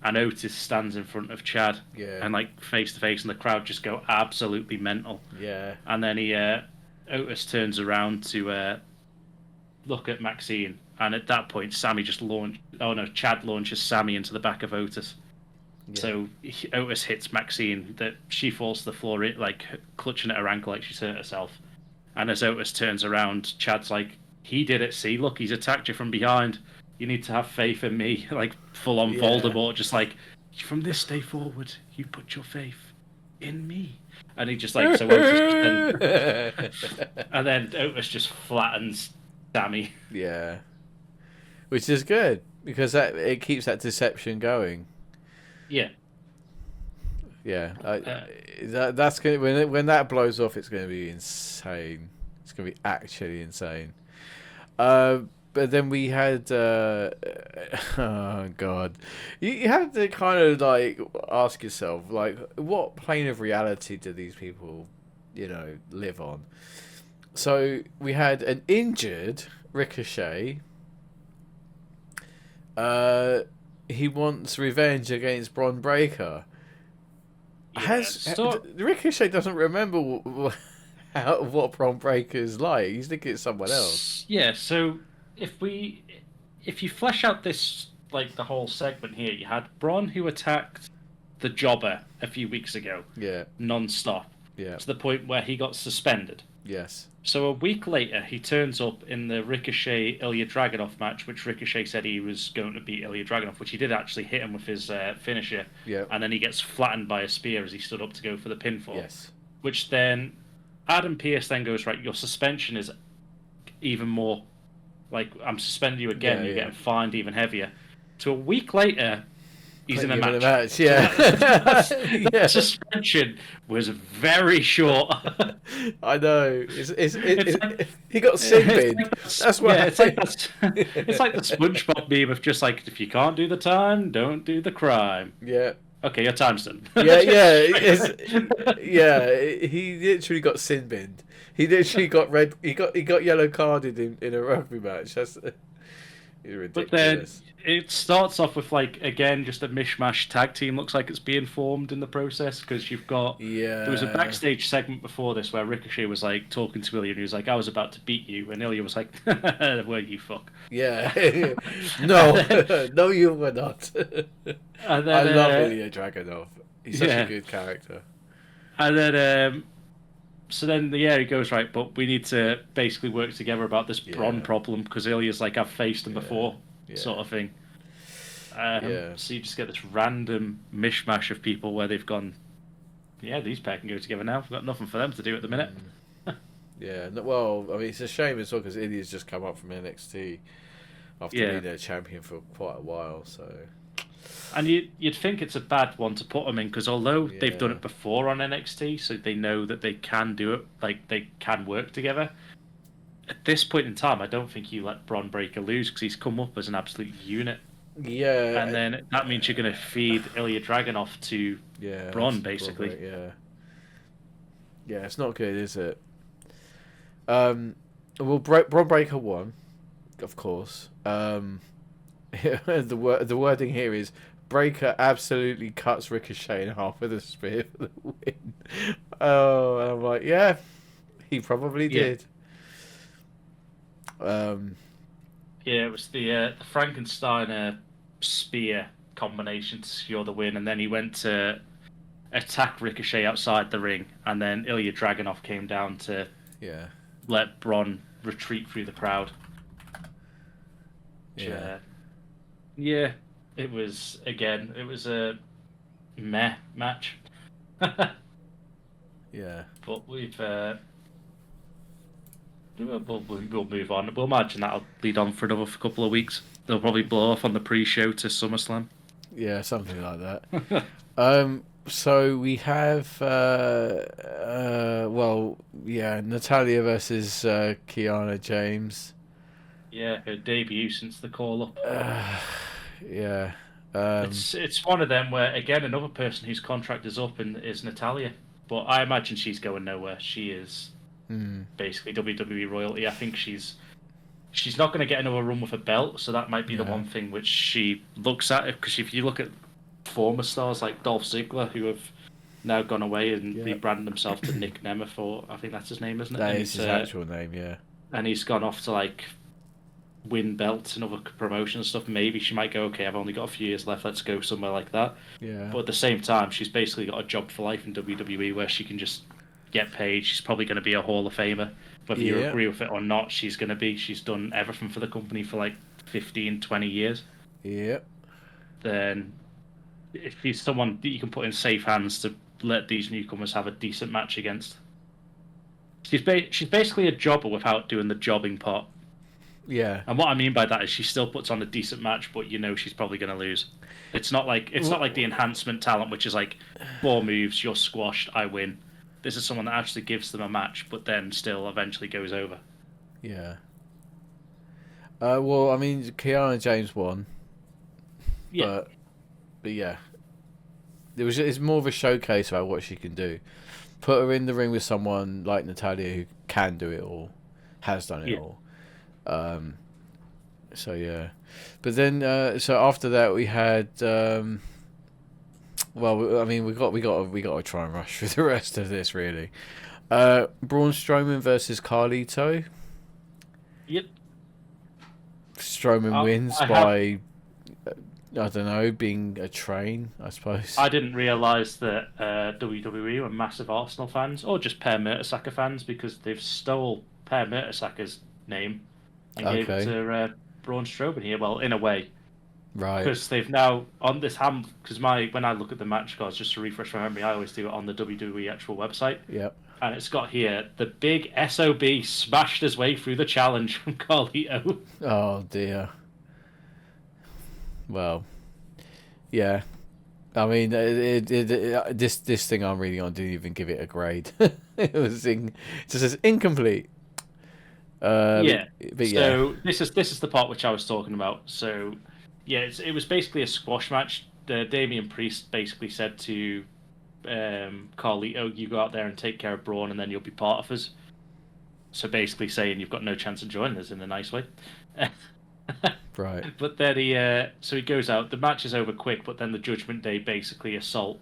And Otis stands in front of Chad, and like face to face, and the crowd just go absolutely mental.
Yeah.
And then Otis turns around to look at Maxine, and at that point, Chad launches Sammy into the back of Otis. Yeah. So Otis hits Maxine, that she falls to the floor, like clutching at her ankle, like she's hurt herself. And as Otis turns around, Chad's like, "He did it. See, look, he's attacked you from behind. You need to have faith in me," like full on Voldemort, just like, "From this day forward, you put your faith in me." And he just like, and then Otis just flattens Sammy.
Yeah, which is good because it keeps that deception going.
Yeah.
Yeah, that's gonna when that blows off, it's gonna be insane. It's gonna be actually insane. but then we had oh god, you have to kind of like ask yourself like what plane of reality do these people, live on? So we had an injured Ricochet. He wants revenge against Bron Breakker.
Yeah,
Ricochet doesn't remember what Bron Breakker's like. He's thinking it's someone else.
Yeah, so if you flesh out this like the whole segment here, you had Braun who attacked the Jobber a few weeks ago,
Yeah.
non-stop,
Yeah.
to the point where he got suspended.
Yes.
So a week later, he turns up in the Ricochet Ilya Dragunov match, which Ricochet said he was going to beat Ilya Dragunov, which he did actually hit him with his finisher.
Yeah.
And then he gets flattened by a spear as he stood up to go for the pinfall.
Yes.
Which then Adam Pearce then goes, right, your suspension is even more, like, I'm suspending you again,
Yeah,
you're
yeah.
getting fined even heavier. So a week later, he's in a
Put you
match.
Yeah.
That suspension was very short.
I know.
Like-
He got sin bin. That's what.
Yeah, it's like the SpongeBob meme of just like, if you can't do the time, don't do the crime.
Yeah.
Okay, your time's done.
Yeah. He literally got sin binned. He literally got red. He got yellow carded in a rugby match. That's ridiculous.
But then it starts off with like again just a mishmash tag team. Looks like it's being formed in the process because you've got there was a backstage segment before this where Ricochet was like talking to Ilya and he was like, "I was about to beat you," and Ilya was like, "Well, you fuck."
Yeah. No, you were not.
And then,
I love Ilya Dragunov. He's such a good character.
And then, so then, he goes, right, but we need to basically work together about this Bron problem because Ilya's like, I've faced him before, sort of thing. So you just get this random mishmash of people where they've gone, these pair can go together now. We've got nothing for them to do at the minute.
Yeah, well, I mean, it's a shame as well because Ilya's just come up from NXT after being a champion for quite a while, so...
And you'd think it's a bad one to put them in because although they've done it before on NXT, so they know that they can do it, like they can work together. At this point in time, I don't think you let Bron Breakker lose because he's come up as an absolute unit.
Yeah,
and then that means you're going to feed Ilya Dragunov to Bron, basically.
Yeah, it's not good, is it? Well, Bron Breakker won, of course. The wording here is Breakker absolutely cuts Ricochet in half with a spear for the win. Oh, and I'm like, yeah, he probably did.
It was the Frankenstein spear combination to secure the win, and then he went to attack Ricochet outside the ring, and then Ilya Dragunov came down to let Bron retreat through the crowd. It was a meh match. But we'll move on. We'll imagine that'll lead on for another couple of weeks. They'll probably blow off on the pre-show to SummerSlam.
Yeah, something like that. So we have Natalia versus Kiana James.
Her debut since the call-up. It's one of them where, again, another person whose contract is up is Natalia. But I imagine she's going nowhere. She is basically WWE royalty. I think she's not going to get another run with a belt, so that might be the one thing which she looks at. Because if you look at former stars like Dolph Ziggler, who have now gone away and rebranded themselves to Nick Nemeth, or I think that's his name, isn't it?
That is his actual name, yeah.
And he's gone off to like win belts and other promotion and stuff. Maybe she might go, okay, I've only got a few years left, let's go somewhere like that. But at the same time, she's basically got a job for life in WWE where she can just get paid. She's probably going to be a Hall of Famer. Whether you agree with it or not, she's going to be. She's done everything for the company for like 15, 20 years. Then if she's someone that you can put in safe hands to let these newcomers have a decent match against. She's basically a jobber without doing the jobbing part. And what I mean by that is she still puts on a decent match, but you know she's probably going to lose. It's not like the enhancement talent, which is like 4 moves, you're squashed, I win. This is someone that actually gives them a match, but then still eventually goes over.
Well, I mean, Kiana James won,
Yeah,
but yeah, it's more of a showcase about what she can do. Put her in the ring with someone like Natalia who can do it all, has done it
yeah.
all. Um, so yeah, but then so after that we had well, I mean we got to try and rush through the rest of this really. Braun Strowman versus Carlito.
Yep.
Strowman wins
I have.
by I don't know, being a train, I suppose.
I didn't realise that WWE were massive Arsenal fans, or just Per Mertesacker fans, because they've stole Per Mertesacker's name and gave it
Okay,
to Braun Strowman here. Well, in a way,
right.
because they've now on this ham. Because when I look at the match cards, just to refresh my memory, I always do it on the WWE actual website,
Yep.
and it's got here the big SOB smashed his way through the challenge from Carlito.
Oh dear. Well, yeah. I mean, this thing I'm reading on didn't even give it a grade. It just says incomplete.
Yeah.
But yeah,
So this is the part which I was talking about. So yeah, it was basically a squash match. Damian Priest basically said to Carlito, "You go out there and take care of Braun, and then you'll be part of us." So basically saying you've got no chance of joining us in a nice way.
right.
But then he goes out. The match is over quick, but then the Judgment Day basically assault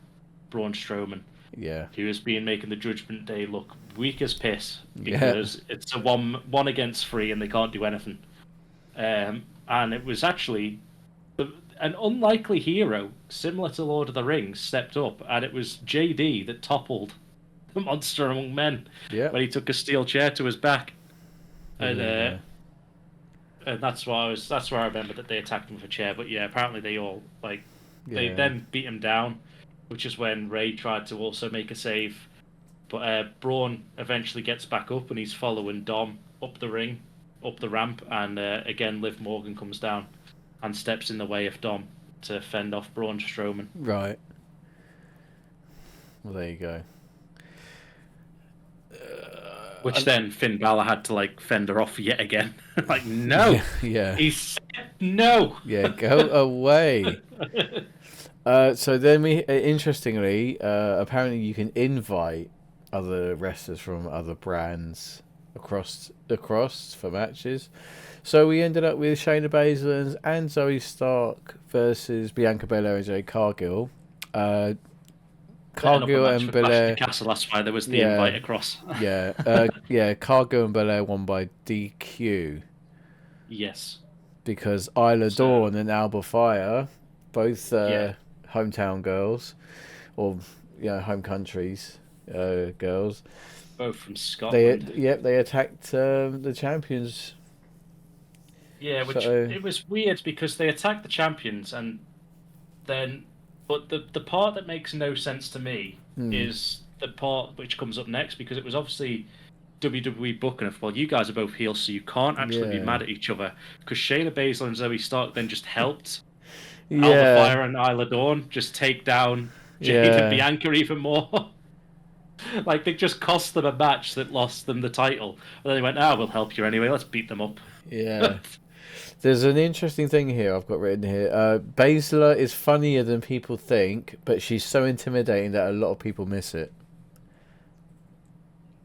Braun Strowman,
Yeah,
who has been making the Judgment Day look weak as piss
yeah,
because it's a one against three and they can't do anything. And it was actually an unlikely hero, similar to Lord of the Rings, stepped up, and it was JD that toppled the monster among men
yeah.
when he took a steel chair to his back,
Well,
and
there you go.
that's where I remember that they attacked him with a chair. But yeah, apparently they all they
Yeah,
then beat him down, which is when Ray tried to also make a save. But Braun eventually gets back up and he's following Dom up the ring, up the ramp, and again Liv Morgan comes down and steps in the way of Dom to fend off Braun Strowman.
right. Well, there you go.
Which then Finn Balor had to fend her off yet again. Like, no,
Yeah, yeah,
he said no.
yeah. Go away. So then interestingly, apparently you can invite other wrestlers from other brands across for matches. So we ended up with Shayna Baszler and Zoe Stark versus Bianca Belair and Jade Cargill.
Setting up a
Cargill
match
and
for Clash of
Belair,
the Castle. That's why there was the
yeah,
invite across.
yeah. Cargill and Belair won by DQ
Yes.
because Isla
So
Dawn and Alba Fire, both
yeah,
hometown girls, or home countries girls.
both from
They
Scotland.
they attacked the champions.
Yeah, which
So
it was weird because they attacked the champions and then, but the part that makes no sense to me
hmm,
is the part which comes up next because it was obviously WWE booking of, well, you guys are both heels, so you can't actually be
yeah,
mad at each other because Shayna Baszler and Zoe Stark then just helped Alba
yeah,
Fire and Isla Dawn just take down Jade and
yeah,
Bianca even more. Like they just cost them a match that lost them the title. And then they went, we'll help you anyway. Let's beat them up.
yeah. There's an interesting thing here I've got written here. Baszler is funnier than people think, but she's so intimidating that a lot of people miss it.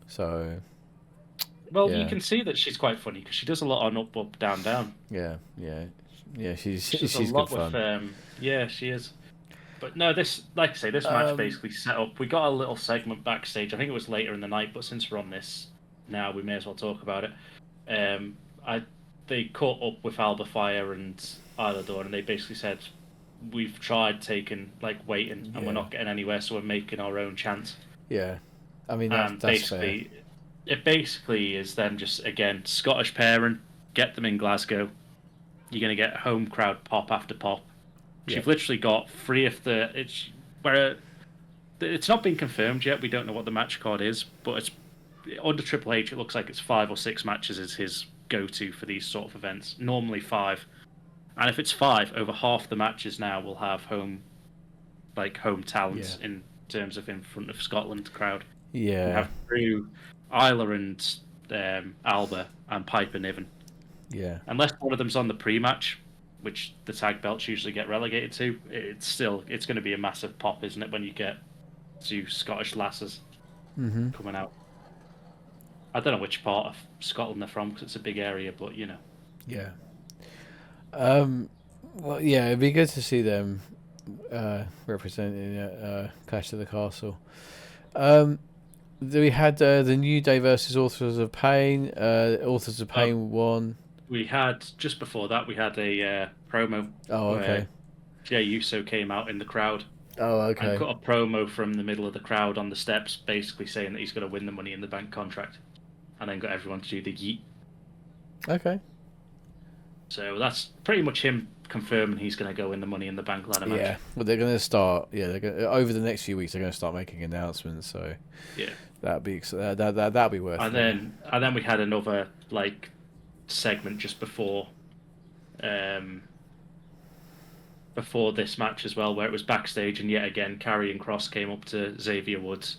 So
Well, you
yeah,
can see that she's quite funny because she does a lot on up, up, down, down.
yeah, yeah, yeah. She's
She does a
she's good
lot with,
fun.
yeah, she is. But no, this, like I say, this match
Um,
basically set up. We got a little segment backstage. I think it was later in the night, but since we're on this now, we may as well talk about it. Um, I They caught up with Alba Fire and Isla Dawn, and they basically said, "We've tried taking waiting, and we're
yeah,
not getting anywhere, so we're making our own chance."
yeah. I mean
And
that's fair.
it basically is then just again Scottish pairing, get them in Glasgow. You're gonna get home crowd pop after pop.
Yeah,
You've literally got three of the it's not been confirmed yet. We don't know what the match card is, but it's under Triple H. It looks like it's 5 or 6 matches is his go-to for these sort of events. Normally 5, and if it's 5, over half the matches now will have home
yeah,
talents in terms of in front of Scotland crowd. We
yeah,
have Drew, Isla, and Alba, and Piper Niven.
Yeah.
Unless one of them's on the pre-match, which the tag belts usually get relegated to, it's going to be a massive pop, isn't it, when you get two Scottish lasses
Mm-hmm.
coming out. I don't know which part of Scotland they're from because it's a big area, but you know.
Yeah. Well, yeah, it'd be good to see them representing Clash of the Castle. We had the New Day versus Authors of Pain. Authors of
Uh,
Pain won.
we had just before that we had a promo
Oh,
where
okay.
Jey Uso came out in the crowd
Oh,
and
okay.
cut a promo from the middle of the crowd on the steps, basically saying that he's going to win the Money in the Bank contract, and then got everyone to do the yeet.
Okay.
So that's pretty much him confirming he's going to go in the Money in the Bank ladder match.
Yeah. Well, they're going to start. Yeah, they're going over the next few weeks. They're going to start making announcements. So
Yeah.
that'd be that'd be worth
And
it.
then we had another like segment just before this match as well, where it was backstage, and yet again, Karrion Kross came up to Xavier Woods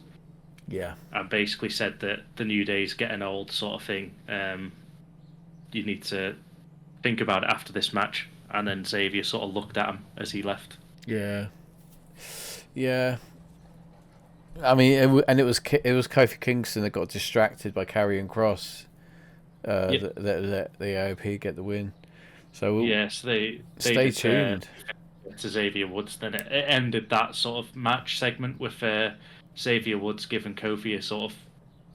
Yeah.
and basically said that the New Day's getting old, sort of thing. You need to think about it after this match. And then Xavier sort of looked at him as he left.
Yeah. Yeah. I mean, it was Kofi Kingston that got distracted by Karrion Kross.
Yep.
That let the AOP get the win. So
Yes, they
stay
did,
tuned.
to Xavier Woods. Then it ended that sort of match segment with Xavier Woods giving Kofi a sort of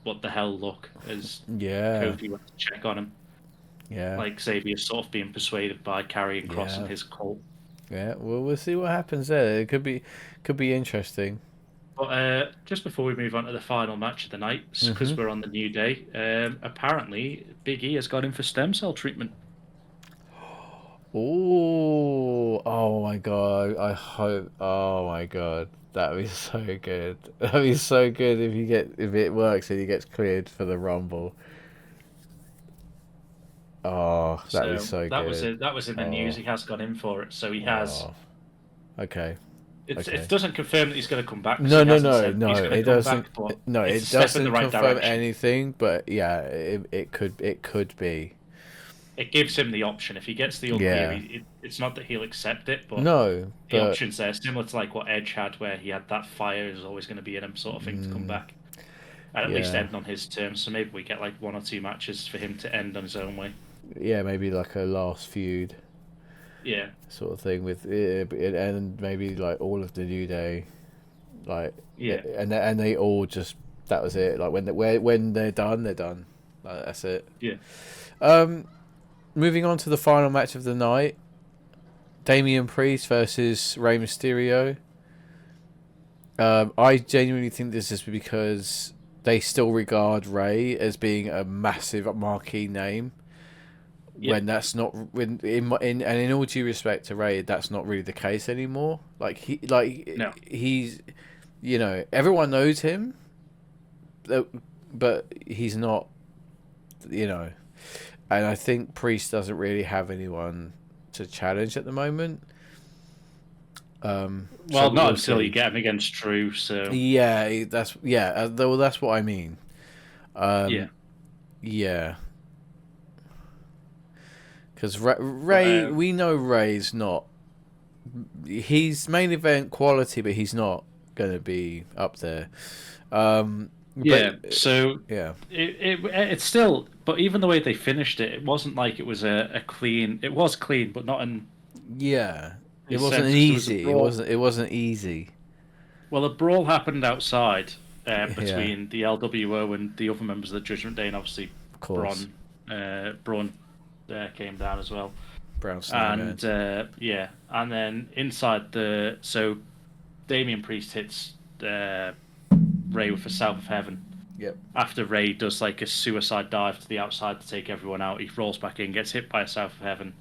what the hell look as
Yeah.
Kofi went to check on him.
Yeah.
Like Xavier sort of being persuaded by Karrion Kross and his cult.
Yeah. Well, we'll see what happens there. It could be interesting.
But just before we move on to the final match of the night, because we're on the New Day, apparently Big E has got in for stem cell treatment.
Oh my god! I hope. Oh my god, that'd be so good. That'd be so good if it works and he gets cleared for the Rumble. Oh, that'd be
So
so
that was
good.
it. That was in the news. He has got in for it. So he has.
Oh, okay.
It doesn't confirm that he's going to come back.
No,
He
no,
hasn't
no,
said
no.
he's going to
It
come
doesn't.
back, but
No,
it's
it
a step in
doesn't
the right
confirm
direction.
anything. But yeah, it could be.
It gives him the option. If he gets the unclear, it's not that he'll accept it, but
No,
the
but
option's there. Similar to like what Edge had, where he had that fire is always going to be in him sort of thing to come back. And at least
yeah.
end on his terms. So maybe we get like 1 or 2 matches for him to end on his own way.
Yeah, maybe like a last feud.
Yeah.
Sort of thing with and maybe like all of the New Day, like and they all just that was it. Like when they're done, they're done. Like, that's it.
Yeah.
Moving on to the final match of the night, Damian Priest versus Rey Mysterio. I genuinely think this is because they still regard Rey as being a massive marquee name.
Yep.
When that's not in all due respect to Rey, that's not really the case anymore. Like he's, everyone knows him, but he's not, and I think Priest doesn't really have anyone to challenge at the moment.
Well,
so
not until you get him against Drew. So
yeah, that's what I mean. Yeah. Because Rey, we know Rey's not. He's main event quality, but he's not going to be up there.
It's still. But even the way they finished it, it wasn't like it was a clean. It was clean, but not in.
Yeah, it wasn't easy. It wasn't easy.
Well, a brawl happened outside between the LWO and the other members of the Judgment Day, and obviously Braun came down as well. And and then inside Damian Priest hits Rey with a South of Heaven.
Yep.
After Rey does like a suicide dive to the outside to take everyone out, he rolls back in, gets hit by a South of Heaven,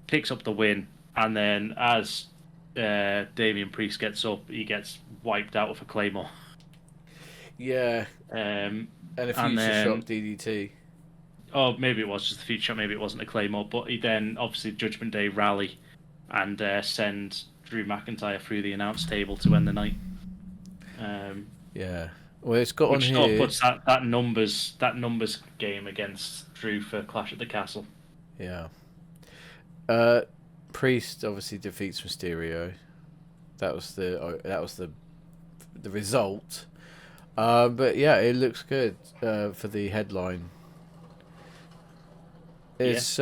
picks up the win, and then as Damian Priest gets up, he gets wiped out with a Claymore.
Yeah. And a future shock DDT.
Oh, maybe it was just the future. Maybe it wasn't a Claymore, but he then obviously Judgment Day rally and send Drew McIntyre through the announce table to end the night.
Yeah. Well, it's got
which
on here.
Puts that numbers game against Drew for Clash at the Castle.
Yeah. Priest obviously defeats Mysterio. That was the result. But yeah, it looks good for the headline.
Yeah.
It's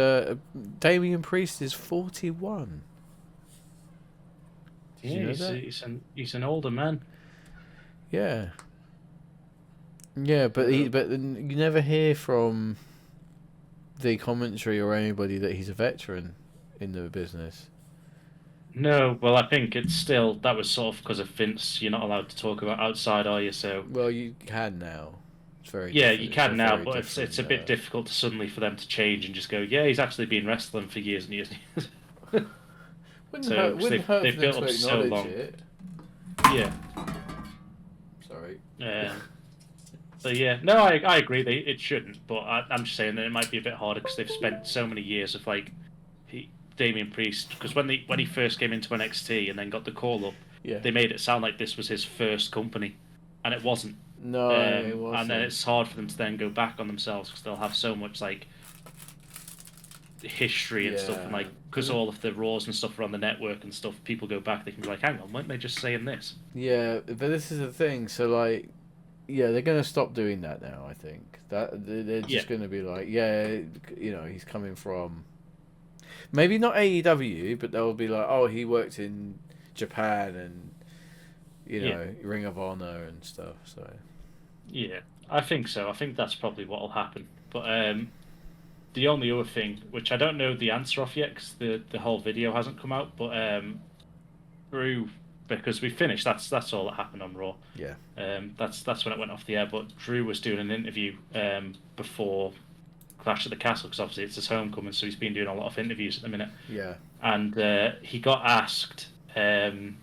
Damian Priest is 41. Did you know that?
He's an older man.
Yeah. Yeah, but you never hear from the commentary or anybody that he's a veteran in the business.
No, well, I think it's still that was sort of because of Vince. You're not allowed to talk about outside, are you? So
Well, you can now. It's very
yeah,
different.
you
It's a
can now,
very
but it's a
different.
bit difficult to suddenly for them to change and just go, yeah, he's actually been wrestling for years and years and years.
Wouldn't
So
hurt.
'cause
Wouldn't hurt for
they've
them
built
to
up so
acknowledge
long.
it.
Yeah.
Sorry.
So yeah, no, I agree. It shouldn't, but I'm just saying that it might be a bit harder because they've spent so many years of like Damian Priest. Because when he first came into NXT and then got the call up,
Yeah.
they made it sound like this was his first company, and it wasn't.
No, it wasn't.
And then it's hard for them to then go back on themselves because they'll have so much like history and stuff, and like because all of the Raws and stuff are on the network and stuff, people go back. They can be like, hang on, weren't they just saying this?
Yeah, but this is the thing. So like, yeah, they're gonna stop doing that now. I think that they're just gonna be like, yeah, he's coming from maybe not AEW, but they'll be like, oh, he worked in Japan and Ring of Honor and stuff. So
yeah, I think so. I think that's probably what'll happen. But the only other thing, which I don't know the answer of yet, because the whole video hasn't come out, but Drew, because we finished. That's all that happened on Raw.
Yeah.
That's when it went off the air. But Drew was doing an interview before Clash at the Castle, because obviously it's his homecoming, so he's been doing a lot of interviews at the minute.
Yeah.
And he got asked. They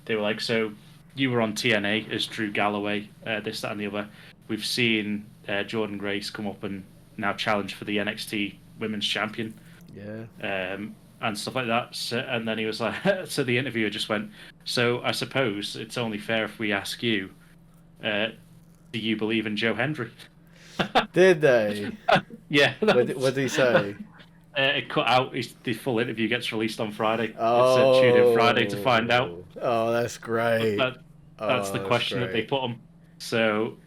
were like, "So you were on TNA as Drew Galloway, this, that, and the other. We've seen Jordan Grace come up and now challenge for the NXT Women's Champion."
Yeah.
And stuff like that. So, and then he was like, so the interviewer just went, "So I suppose it's only fair if we ask you, do you believe in Joe Hendry?"
Did they?
Yeah.
What did he say?
It cut out. The full interview gets released on Friday.
Oh.
It's tune in Friday to find out.
Oh, that's great.
That's the question that they put him. So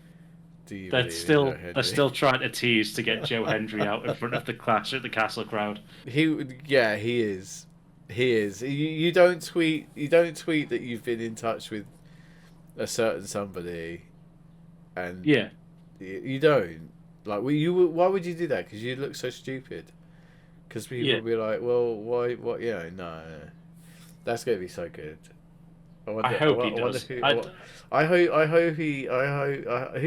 they're still trying to tease to get Joe Hendry out in front of the Clash at the Castle crowd.
He is. He is. You don't tweet that you've been in touch with a certain somebody, and you don't. Like, why would you do that? Because you look so stupid. Because people will be like, well, why? What? No. That's gonna be so good.
I hope he does.
Who do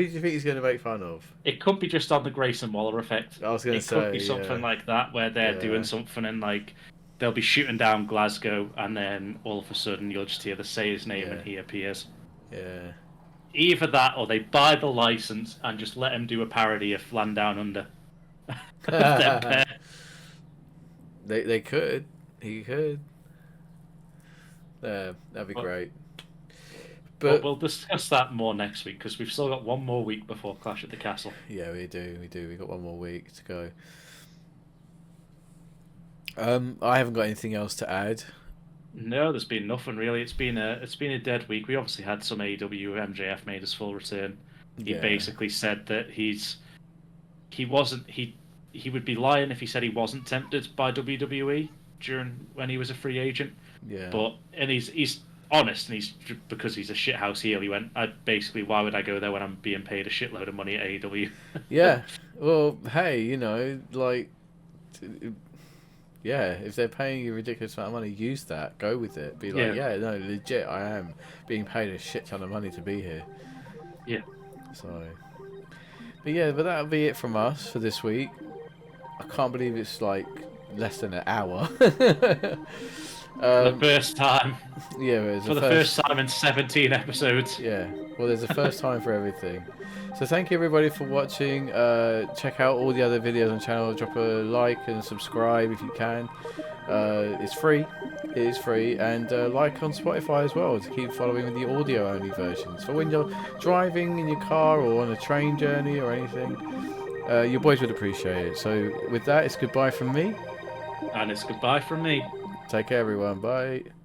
you think he's going to make fun of?
It could be just on the Grayson Waller effect.
I was going to say,
it could be something like that, where they're doing something and like they'll be shooting down Glasgow, and then all of a sudden you'll just hear the say his name and he appears.
Yeah.
Either that, or they buy the license and just let him do a parody of Land Down Under.
They could. He could. That'd be great. But
we'll discuss that more next week, because we've still got one more week before Clash at the Castle.
Yeah, we do. We've got one more week to go. I haven't got anything else to add.
No, there's been nothing really. It's been a dead week. We obviously had some AEW. MJF made his full return. He basically said that he would be lying if he said he wasn't tempted by WWE when he was a free agent.
Yeah.
But he's honest, and because he's a shithouse heel. He went, why would I go there when I'm being paid a shitload of money at AEW?
Yeah. Well, hey, if they're paying you a ridiculous amount of money, use that. Go with it. Be like, no, legit, I am being paid a shit ton of money to be here.
Yeah.
So, but that'll be it from us for this week. I can't believe it's like less than an hour.
The first time.
Yeah,
for the first time in 17 episodes.
Yeah. Well, there's a first time for everything. So thank you everybody for watching. Check out all the other videos on the channel. Drop a like and subscribe if you can. It's free. It is free. And like on Spotify as well to keep following the audio only versions. For when you're driving in your car or on a train journey or anything, your boys would appreciate it. So with that, it's goodbye from me.
And it's goodbye from me.
Take care, everyone. Bye.